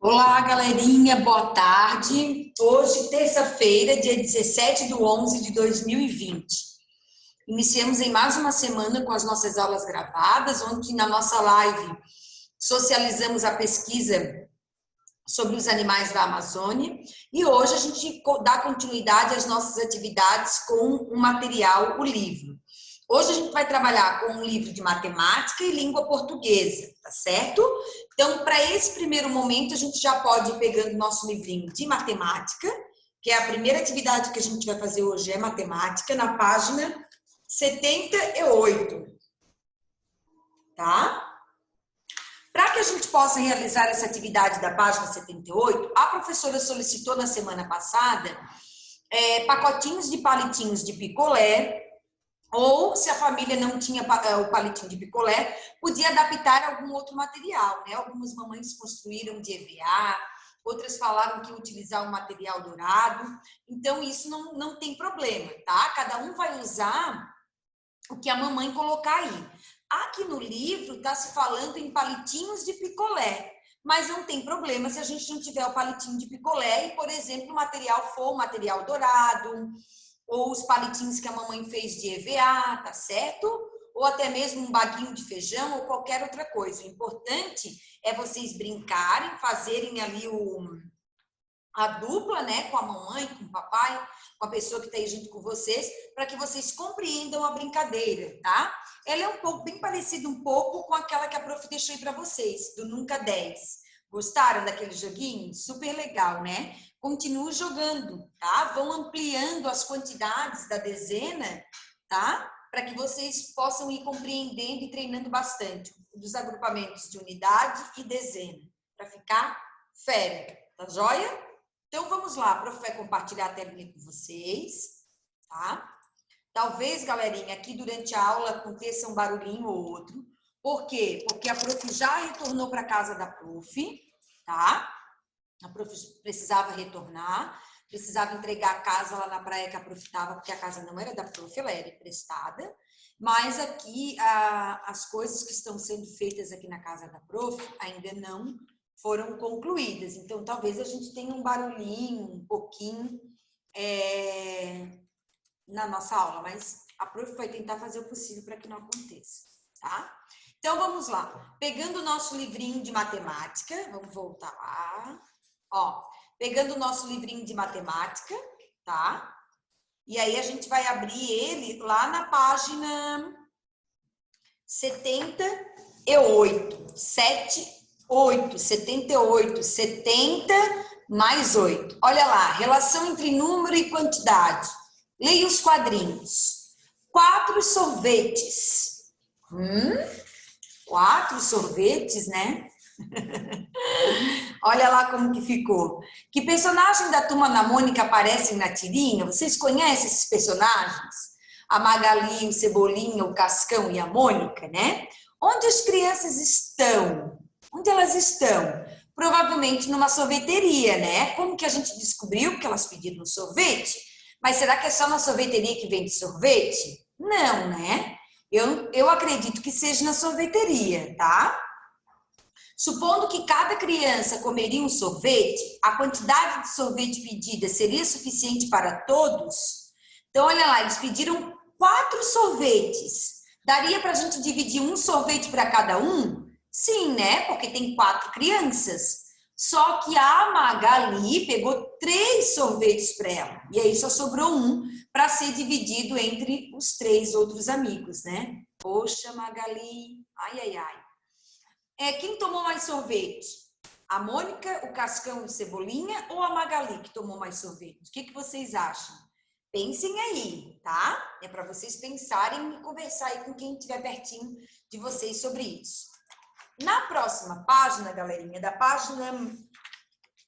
Olá, galerinha, boa tarde. Hoje, terça-feira, dia 17/11/2020. Iniciamos em mais uma semana com as nossas aulas gravadas, onde na nossa live socializamos a pesquisa sobre os animais da Amazônia e hoje a gente dá continuidade às nossas atividades com um material, o livro. Hoje a gente vai trabalhar com um livro de matemática e língua portuguesa, tá certo? Então, para esse primeiro momento, a gente já pode ir pegando nosso livrinho de matemática, que é a primeira atividade que a gente vai fazer hoje, é matemática, na página 78, tá? Para que a gente possa realizar essa atividade da página 78, a professora solicitou na semana passada pacotinhos de palitinhos de picolé, ou se a família não tinha o palitinho de picolé, podia adaptar algum outro material, né? Algumas mamães construíram de EVA, outras falaram que iam utilizar um material dourado, então isso não tem problema, tá? Cada um vai usar o que a mamãe colocar aí. Aqui no livro está se falando em palitinhos de picolé, mas não tem problema se a gente não tiver o palitinho de picolé e, por exemplo, o material for um material dourado, ou os palitinhos que a mamãe fez de EVA, tá certo? Ou até mesmo um baguinho de feijão ou qualquer outra coisa. O importante é vocês brincarem, fazerem ali a dupla, né, com a mamãe, com o papai, com a pessoa que está aí junto com vocês, para que vocês compreendam a brincadeira, tá? Ela é bem parecida um pouco com aquela que a prof deixou aí para vocês, do Nunca 10. Gostaram daquele joguinho? Super legal, né? Continue jogando, tá? Vão ampliando as quantidades da dezena, tá? Para que vocês possam ir compreendendo e treinando bastante dos agrupamentos de unidade e dezena, para ficar fera, tá joia? Então, vamos lá, a prof vai compartilhar a telinha com vocês, tá? Talvez, galerinha, aqui durante a aula aconteça um barulhinho ou outro. Por quê? Porque a prof já retornou para casa da prof, tá? A prof precisava retornar, precisava entregar a casa lá na praia que a prof estava, porque a casa não era da prof, ela era emprestada. Mas aqui, as coisas que estão sendo feitas aqui na casa da prof ainda não foram concluídas. Então, talvez a gente tenha um barulhinho, um pouquinho na nossa aula, mas a prof vai tentar fazer o possível para que não aconteça, tá? Então, vamos lá. Pegando o nosso livrinho de matemática, vamos voltar lá. Ó, pegando o nosso livrinho de matemática, tá? E aí, a gente vai abrir ele lá na página 78. 78, 70 mais 8. Olha lá, relação entre número e quantidade. Leia os quadrinhos. 4 sorvetes. 4 sorvetes, né? Olha lá como que ficou. Que personagem da Turma da Mônica aparecem na tirinha? Vocês conhecem esses personagens? A Magali, o Cebolinha, o Cascão e a Mônica, né? Onde as crianças estão? Onde elas estão? Provavelmente numa sorveteria, né? Como que a gente descobriu que elas pediram sorvete? Mas será que é só na sorveteria que vende sorvete? Não, né? Eu acredito que seja na sorveteria, tá? Supondo que cada criança comeria um sorvete, a quantidade de sorvete pedida seria suficiente para todos? Então, olha lá, eles pediram 4 sorvetes. Daria para a gente dividir um sorvete para cada um? Sim, né? Porque tem 4 crianças. Só que a Magali pegou 3 sorvetes para ela. E aí só sobrou um para ser dividido entre os 3 outros amigos, né? Poxa, Magali. Ai, ai, ai. Quem tomou mais sorvete? A Mônica, o Cascão e o Cebolinha ou a Magali que tomou mais sorvete? O que vocês acham? Pensem aí, tá? É para vocês pensarem e conversar aí com quem estiver pertinho de vocês sobre isso. Na próxima página, galerinha, da página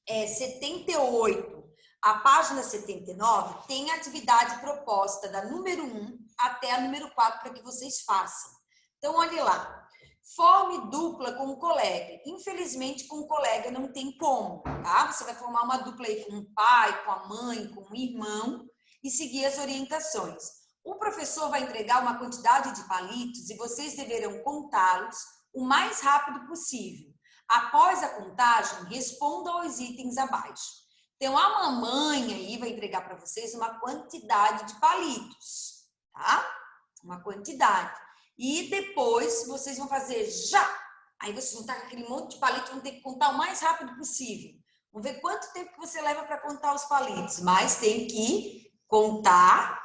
78 a página 79, tem a atividade proposta da número 1 até a número 4 para que vocês façam. Então, olhe lá. Forme dupla com um colega. Infelizmente, com um colega não tem como, tá? Você vai formar uma dupla aí com o pai, com a mãe, com o irmão e seguir as orientações. O professor vai entregar uma quantidade de palitos e vocês deverão contá-los o mais rápido possível. Após a contagem, responda aos itens abaixo. Então, a mamãe aí vai entregar para vocês uma quantidade de palitos, tá? Uma quantidade. E depois, vocês vão fazer já. Aí vocês vão estar com aquele monte de palito, vão ter que contar o mais rápido possível. Vamos ver quanto tempo que você leva para contar os palitos. Mas tem que contar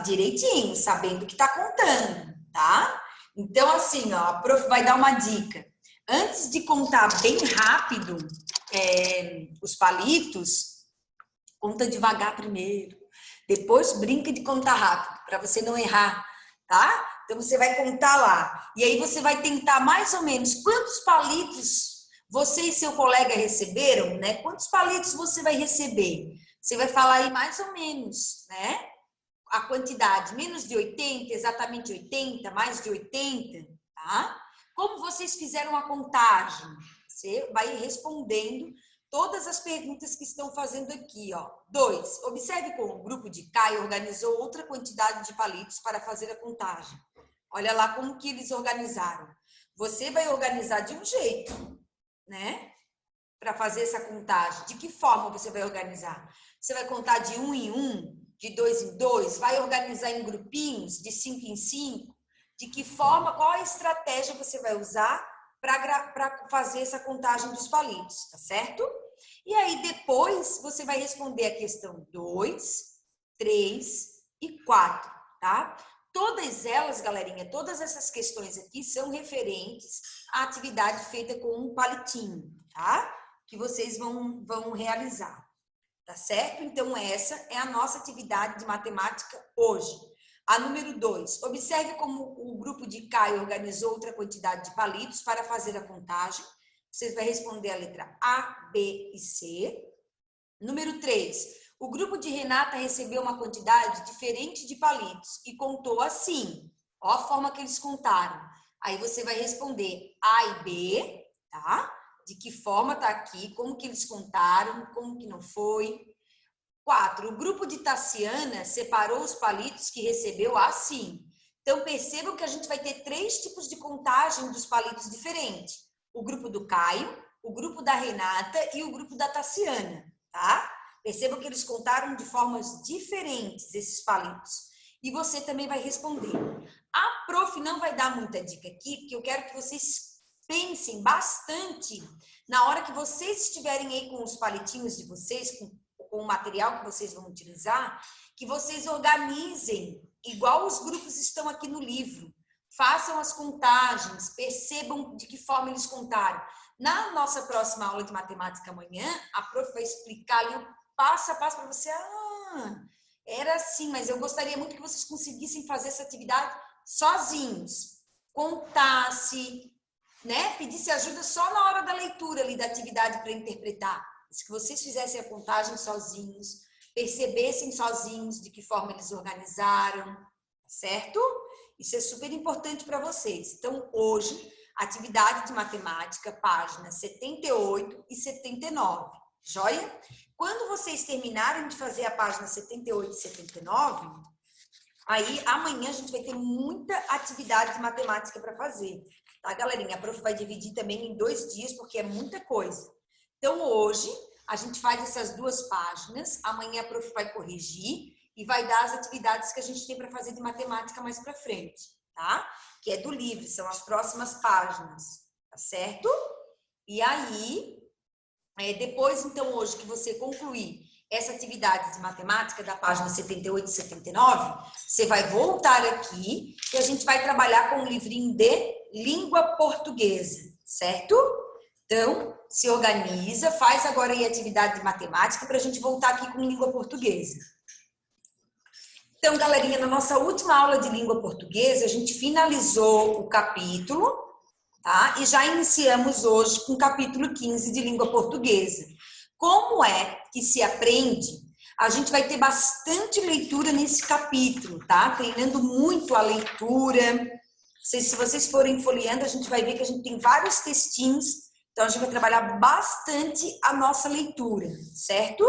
direitinho, sabendo que está contando, tá? Então, assim, ó, a prof vai dar uma dica. Antes de contar bem rápido os palitos, conta devagar primeiro. Depois brinca de contar rápido, para você não errar, tá? Então, você vai contar lá. E aí, você vai tentar mais ou menos quantos palitos você e seu colega receberam, né? Quantos palitos você vai receber? Você vai falar aí mais ou menos, né? A quantidade, menos de 80, exatamente 80, mais de 80, tá? Como vocês fizeram a contagem? Você vai respondendo todas as perguntas que estão fazendo aqui, ó. 2. Observe como o grupo de Caio organizou outra quantidade de palitos para fazer a contagem. Olha lá como que eles organizaram. Você vai organizar de um jeito, né? Para fazer essa contagem. De que forma você vai organizar? Você vai contar de 1 em 1, de 2 em 2? Vai organizar em grupinhos, de 5 em 5? De que forma, qual a estratégia você vai usar para fazer essa contagem dos palitos, tá certo? E aí, depois, você vai responder a questão 2, 3 e 4, tá? Todas elas, galerinha, todas essas questões aqui são referentes à atividade feita com um palitinho, tá? Que vocês vão realizar, tá certo? Então, essa é a nossa atividade de matemática hoje. A número 2, observe como o grupo de Caio organizou outra quantidade de palitos para fazer a contagem. Vocês vão responder a letra A, B e C. Número 3, o grupo de Renata recebeu uma quantidade diferente de palitos e contou assim. Ó a forma que eles contaram. Aí você vai responder A e B, tá? De que forma tá aqui, como que eles contaram, como que não foi. 4, o grupo de Tassiana separou os palitos que recebeu assim. Então, percebam que a gente vai ter 3 tipos de contagem dos palitos diferentes. O grupo do Caio, o grupo da Renata e o grupo da Tassiana, tá? Percebam que eles contaram de formas diferentes esses palitos. E você também vai responder. A prof não vai dar muita dica aqui, porque eu quero que vocês pensem bastante na hora que vocês estiverem aí com os palitinhos de vocês, com o material que vocês vão utilizar, que vocês organizem, igual os grupos estão aqui no livro. Façam as contagens, percebam de que forma eles contaram. Na nossa próxima aula de matemática amanhã, a prof vai explicar ali o passo a passo para você. Ah, era assim, mas eu gostaria muito que vocês conseguissem fazer essa atividade sozinhos. Contasse, né? Pedisse ajuda só na hora da leitura ali da atividade para interpretar. Se vocês fizessem a contagem sozinhos, percebessem sozinhos de que forma eles organizaram, certo? Isso é super importante para vocês. Então, hoje, atividade de matemática, páginas 78 e 79, joia? Quando vocês terminarem de fazer a página 78 e 79, aí amanhã a gente vai ter muita atividade de matemática para fazer, tá, galerinha? A prof vai dividir também em 2 dias, porque é muita coisa. Então, hoje, a gente faz essas 2 páginas, amanhã a prof vai corrigir e vai dar as atividades que a gente tem para fazer de matemática mais para frente, tá? Que é do livro, são as próximas páginas, tá certo? E aí, depois, então, hoje que você concluir essa atividade de matemática da página 78 e 79, você vai voltar aqui e a gente vai trabalhar com um livrinho de língua portuguesa, certo? Então, se organiza, faz agora aí a atividade de matemática para a gente voltar aqui com língua portuguesa. Então, galerinha, na nossa última aula de língua portuguesa, a gente finalizou o capítulo, tá? E já iniciamos hoje com o capítulo 15 de língua portuguesa. Como é que se aprende? A gente vai ter bastante leitura nesse capítulo, tá? Treinando muito a leitura. Se vocês forem folheando, a gente vai ver que a gente tem vários textinhos. Então, a gente vai trabalhar bastante a nossa leitura, certo?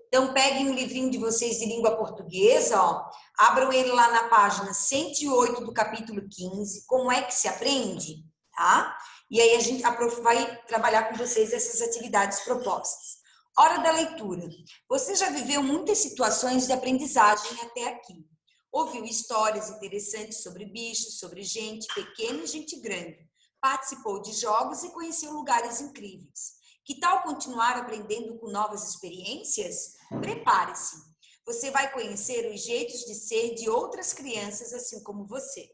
Então, peguem o livrinho de vocês de língua portuguesa, ó. Abram ele lá na página 108 do capítulo 15. Como é que se aprende? Tá? E aí a prof vai trabalhar com vocês essas atividades propostas. Hora da leitura. Você já viveu muitas situações de aprendizagem até aqui. Ouviu histórias interessantes sobre bichos, sobre gente pequena e gente grande. Participou de jogos e conheceu lugares incríveis. Que tal continuar aprendendo com novas experiências? Prepare-se. Você vai conhecer os jeitos de ser de outras crianças assim como você.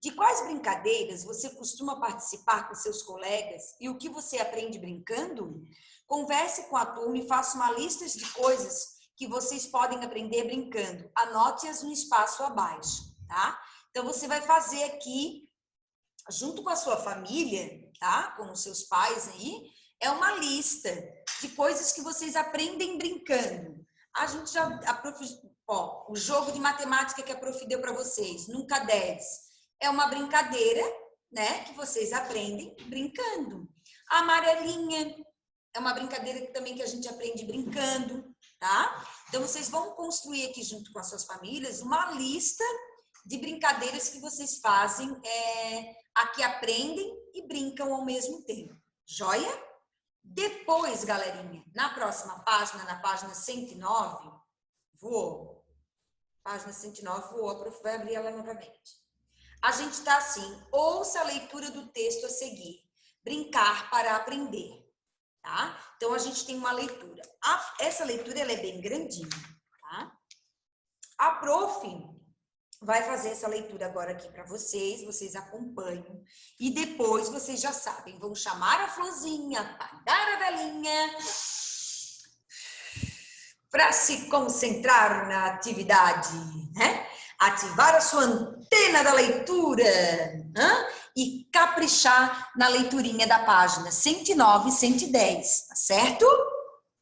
De quais brincadeiras você costuma participar com seus colegas e o que você aprende brincando? Converse com a turma e faça uma lista de coisas que vocês podem aprender brincando. Anote-as no espaço abaixo, tá? Então, você vai fazer aqui, junto com a sua família, tá? Com os seus pais aí, é uma lista de coisas que vocês aprendem brincando. A gente já... o jogo de matemática que a prof deu para vocês, nunca deves. É uma brincadeira, né? Que vocês aprendem brincando. A amarelinha é uma brincadeira também que a gente aprende brincando, tá? Então, vocês vão construir aqui junto com as suas famílias uma lista de brincadeiras que vocês fazem, aqui aprendem e brincam ao mesmo tempo. Joia? Depois, galerinha, na próxima página, na página 109, voou. Página 109 voou, a prof vai abrir ela novamente. A gente tá assim, ouça a leitura do texto a seguir. Brincar para aprender. Tá? Então, a gente tem uma leitura. Essa leitura ela é bem grandinha. Tá? A prof vai fazer essa leitura agora aqui para vocês acompanham. E depois, vocês já sabem, vão chamar a florzinha, apagar a velinha, para se concentrar na atividade, né? Ativar a sua antena da leitura, né? E caprichar na leiturinha da página 109 e 110, tá certo?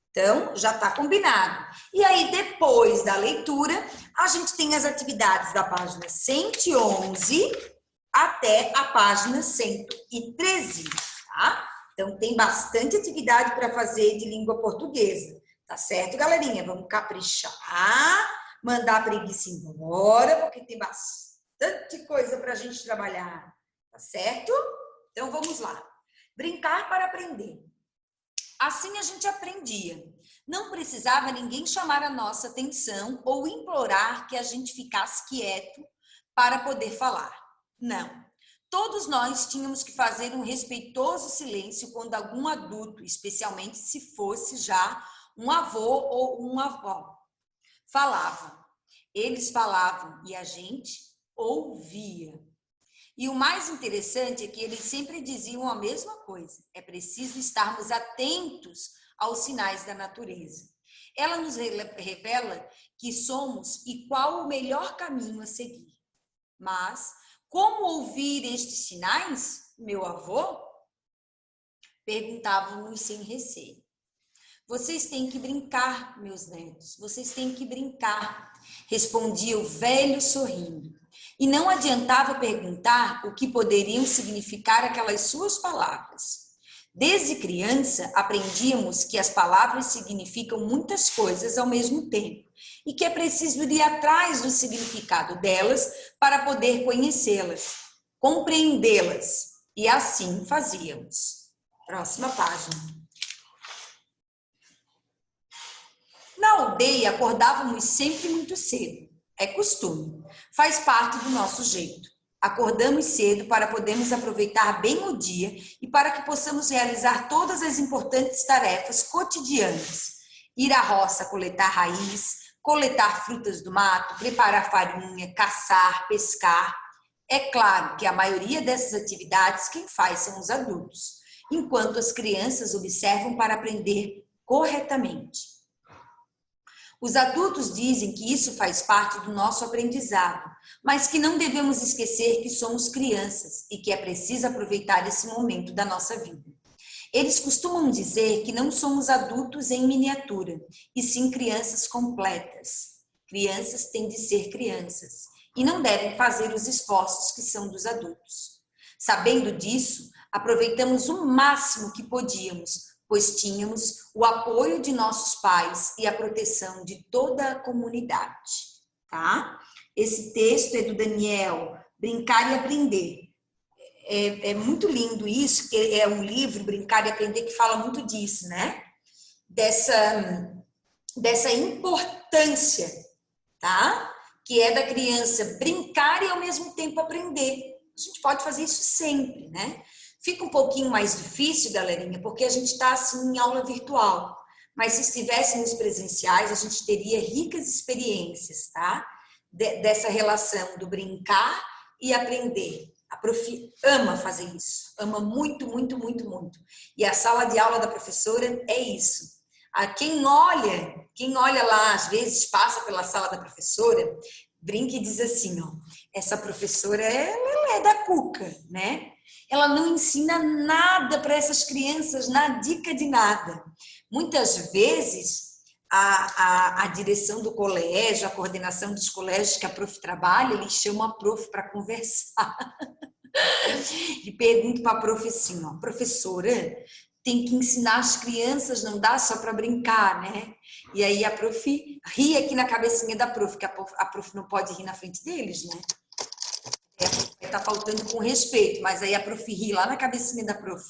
Então, já tá combinado. E aí, depois da leitura, a gente tem as atividades da página 111 até a página 113, tá? Então, tem bastante atividade para fazer de língua portuguesa, tá certo, galerinha? Vamos caprichar, mandar a preguiça embora, porque tem bastante coisa para a gente trabalhar. Tá certo? Então, vamos lá. Brincar para aprender. Assim a gente aprendia. Não precisava ninguém chamar a nossa atenção ou implorar que a gente ficasse quieto para poder falar. Não. Todos nós tínhamos que fazer um respeitoso silêncio quando algum adulto, especialmente se fosse já um avô ou uma avó, falava. Eles falavam e a gente ouvia. E o mais interessante é que eles sempre diziam a mesma coisa. É preciso estarmos atentos aos sinais da natureza. Ela nos revela que somos e qual o melhor caminho a seguir. Mas, como ouvir estes sinais, meu avô? Perguntavam-nos sem receio. Vocês têm que brincar, meus netos. Vocês têm que brincar, respondia o velho sorrindo. E não adiantava perguntar o que poderiam significar aquelas suas palavras. Desde criança, aprendíamos que as palavras significam muitas coisas ao mesmo tempo e que é preciso ir atrás do significado delas para poder conhecê-las, compreendê-las. E assim fazíamos. Próxima página. Na aldeia, acordávamos sempre muito cedo. É costume. Faz parte do nosso jeito. Acordamos cedo para podermos aproveitar bem o dia e para que possamos realizar todas as importantes tarefas cotidianas. Ir à roça coletar raiz, coletar frutas do mato, preparar farinha, caçar, pescar. É claro que a maioria dessas atividades quem faz são os adultos, enquanto as crianças observam para aprender corretamente. Os adultos dizem que isso faz parte do nosso aprendizado, mas que não devemos esquecer que somos crianças e que é preciso aproveitar esse momento da nossa vida. Eles costumam dizer que não somos adultos em miniatura, e sim crianças completas. Crianças têm de ser crianças e não devem fazer os esforços que são dos adultos. Sabendo disso, aproveitamos o máximo que podíamos, pois tínhamos o apoio de nossos pais e a proteção de toda a comunidade, tá? Esse texto é do Daniel, Brincar e Aprender. é muito lindo isso, que é um livro, Brincar e Aprender, que fala muito disso, né? Dessa importância, tá? Que é da criança brincar e ao mesmo tempo aprender. A gente pode fazer isso sempre, né? Fica um pouquinho mais difícil, galerinha, porque a gente está assim em aula virtual. Mas se estivéssemos presenciais, a gente teria ricas experiências, tá? Dessa relação do brincar e aprender. A prof ama fazer isso, ama muito, muito, muito, muito. E a sala de aula da professora é isso. Quem olha lá, às vezes passa pela sala da professora, brinca e diz assim, ó, essa professora ela é da cuca, né? Ela não ensina nada para essas crianças, dica de nada. Muitas vezes, a direção do colégio, a coordenação dos colégios que a prof trabalha, eles chamam a prof para conversar. E pergunto para a prof assim, ó, professora, tem que ensinar as crianças, não dá só para brincar, né? E aí a prof ri aqui na cabecinha da prof, que a prof não pode rir na frente deles, né? Tá faltando com respeito, mas aí a prof ri lá na cabecinha da prof,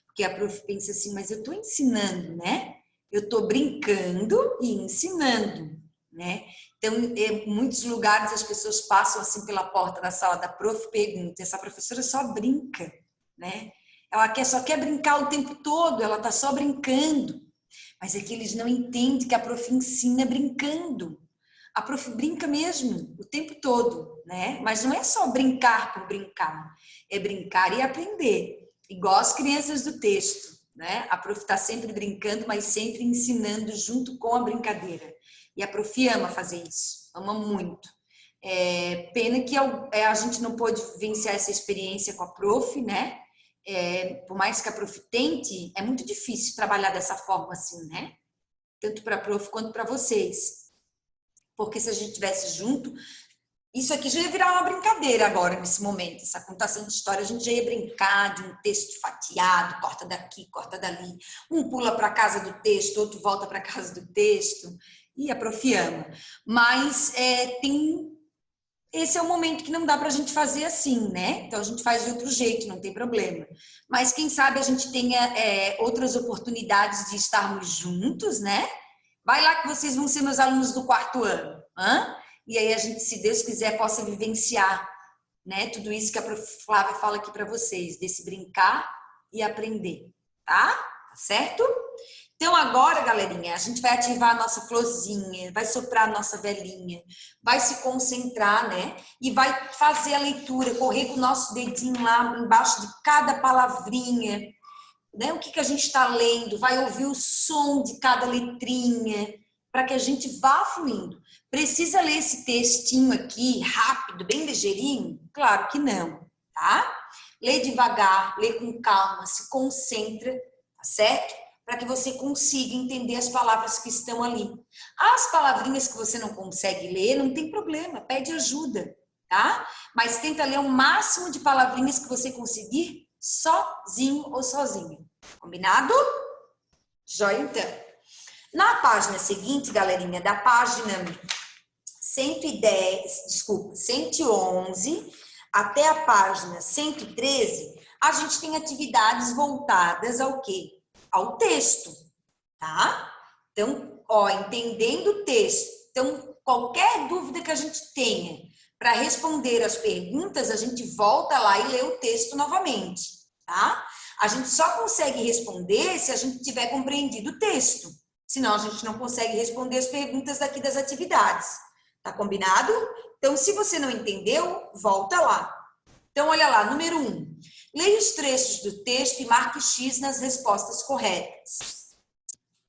porque a prof pensa assim, mas eu estou ensinando, né? Eu estou brincando e ensinando, né? Então, em muitos lugares as pessoas passam assim pela porta da sala da prof e perguntam, essa professora só brinca, né? Ela só quer brincar o tempo todo, ela está só brincando. Mas é que eles não entendem que a prof ensina brincando. A prof brinca mesmo, o tempo todo, né? Mas não é só brincar por brincar, é brincar e aprender. Igual as crianças do texto, né? A prof está sempre brincando, mas sempre ensinando junto com a brincadeira. E a prof ama fazer isso, ama muito. Pena que a gente não pôde vivenciar essa experiência com a prof, né? Por mais que a prof tente, é muito difícil trabalhar dessa forma assim, né? Tanto para a prof quanto para vocês. Porque se a gente estivesse junto, isso aqui já ia virar uma brincadeira agora, nesse momento. Essa contação de história, a gente já ia brincar de um texto fatiado, corta daqui, corta dali. Um pula para a casa do texto, outro volta para a casa do texto. E a prof ama. Mas esse é o momento que não dá para a gente fazer assim, né? Então a gente faz de outro jeito, não tem problema. Mas quem sabe a gente tenha outras oportunidades de estarmos juntos, né? Vai lá que vocês vão ser meus alunos do 4º ano. E aí a gente, se Deus quiser, possa vivenciar, né, tudo isso que a prof Flávia fala aqui para vocês, desse brincar e aprender, tá? Tá certo? Então agora, galerinha, a gente vai ativar a nossa florzinha, vai soprar a nossa velinha, vai se concentrar, né? E vai fazer a leitura, correr com o nosso dedinho lá embaixo de cada palavrinha, né? O que a gente está lendo, vai ouvir o som de cada letrinha, para que a gente vá fluindo. Precisa ler esse textinho aqui rápido, bem ligeirinho? Claro que não, tá? Lê devagar, lê com calma, se concentra, tá certo? Para que você consiga entender as palavras que estão ali. As palavrinhas que você não consegue ler, não tem problema, pede ajuda, tá? Mas tenta ler o máximo de palavrinhas que você conseguir sozinho ou sozinha. Combinado? Joia, então. Na página seguinte, galerinha, da página 111 até a página 113, a gente tem atividades voltadas ao quê? Ao texto, tá? Então, entendendo o texto. Então, qualquer dúvida que a gente tenha para responder as perguntas, a gente volta lá e lê o texto novamente, tá? A gente só consegue responder se a gente tiver compreendido o texto. Senão, a gente não consegue responder as perguntas daqui das atividades. Tá combinado? Então, se você não entendeu, volta lá. Então, olha lá, número 1. Leia os trechos do texto e marque X nas respostas corretas.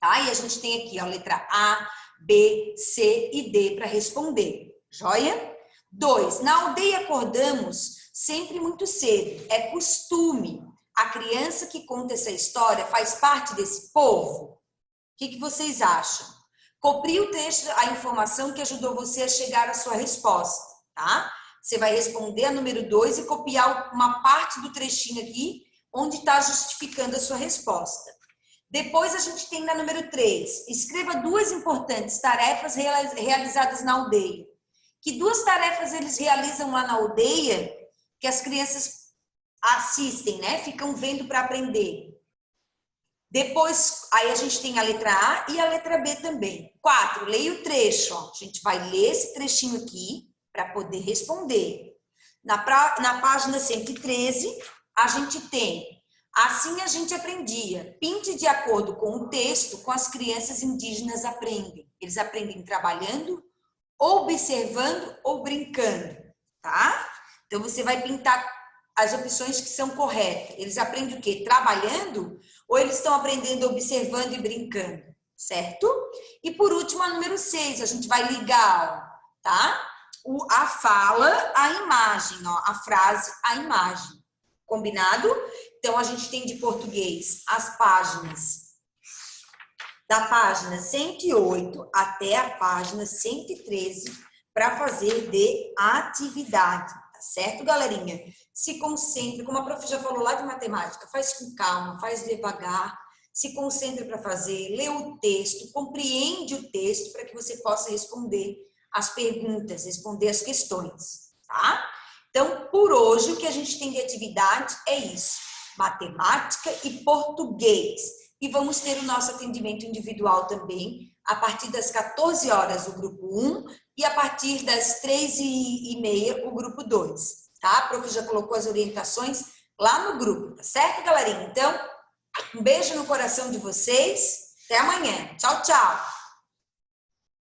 Tá? E a gente tem aqui a letra A, B, C e D para responder. Joia? 2. Na aldeia acordamos sempre muito cedo. É costume. A criança que conta essa história faz parte desse povo? O que vocês acham? Copie o texto, a informação que ajudou você a chegar à sua resposta, tá? Você vai responder a número 2 e copiar uma parte do trechinho aqui, onde está justificando a sua resposta. Depois a gente tem na número 3, escreva 2 importantes tarefas realizadas na aldeia. Que 2 tarefas eles realizam lá na aldeia que as crianças assistem, né? Ficam vendo para aprender. Depois, aí a gente tem a letra A e a letra B também. 4, leia o trecho. Ó. A gente vai ler esse trechinho aqui para poder responder. Na página 113, a gente tem: assim a gente aprendia. Pinte de acordo com o texto, com as crianças indígenas aprendem. Eles aprendem trabalhando, observando ou brincando, tá? Então, você vai pintar as opções que são corretas. Eles aprendem o quê? Trabalhando? Ou eles estão aprendendo observando e brincando? Certo? E por último, a número 6, a gente vai ligar, ó, tá? A fala, a imagem, ó, a frase, a imagem. Combinado? Então, a gente tem de português as páginas, da página 108 até a página 113, para fazer de atividade. Tá certo, galerinha? Se concentre, como a prof já falou lá de matemática, faz com calma, faz devagar, se concentre para fazer, lê o texto, compreende o texto para que você possa responder as perguntas, responder as questões, tá? Então, por hoje, o que a gente tem de atividade é isso: matemática e português. E vamos ter o nosso atendimento individual também, a partir das 14 horas, o grupo 1, e a partir das 3h30, o grupo 2, tá? A prof já colocou as orientações lá no grupo, tá certo, galerinha? Então, um beijo no coração de vocês, até amanhã. Tchau, tchau!